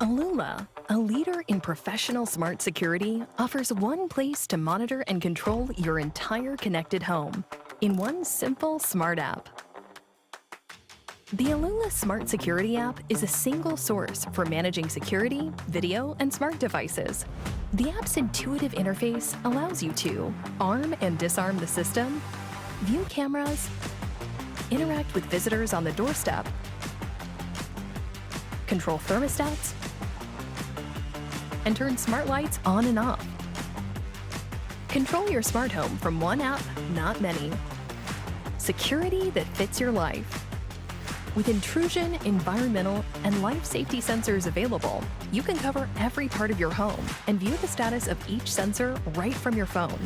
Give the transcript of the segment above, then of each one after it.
Alula, a leader in professional smart security, offers one place to monitor and control your entire connected home in one simple smart app. The Alula Smart Security app is a single source for managing security, video, and smart devices. The app's intuitive interface allows you to arm and disarm the system, view cameras, interact with visitors on the doorstep, control thermostats, and turn smart lights on and off. Control your smart home from one app, not many. Security that fits your life. With intrusion, environmental, and life safety sensors available, you can cover every part of your home and view the status of each sensor right from your phone.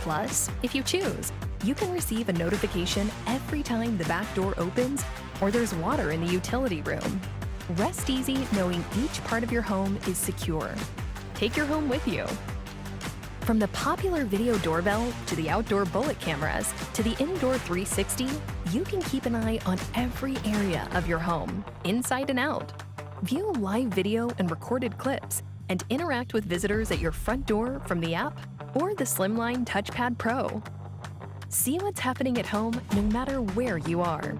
Plus, if you choose, you can receive a notification every time the back door opens or there's water in the utility room. Rest easy knowing each part of your home is secure. Take your home with you. From the popular video doorbell to the outdoor bullet cameras to the indoor 360, you can keep an eye on every area of your home, inside and out. View live video and recorded clips and interact with visitors at your front door from the app or the Slimline Touchpad Pro. See what's happening at home no matter where you are.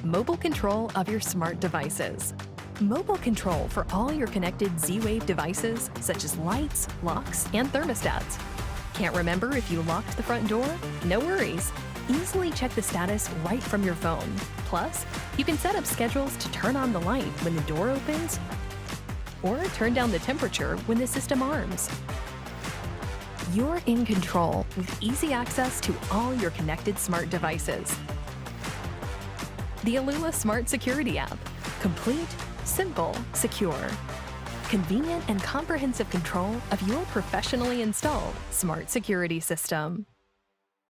Mobile control of your smart devices. Mobile control for all your connected Z-Wave devices such as lights, locks, and thermostats. Can't remember if you locked the front door? No worries. Easily check the status right from your phone. Plus, you can set up schedules to turn on the light when the door opens or turn down the temperature when the system arms. You're in control with easy access to all your connected smart devices. The Alula Smart Security app. Complete, simple, secure. Convenient and comprehensive control of your professionally installed smart security system.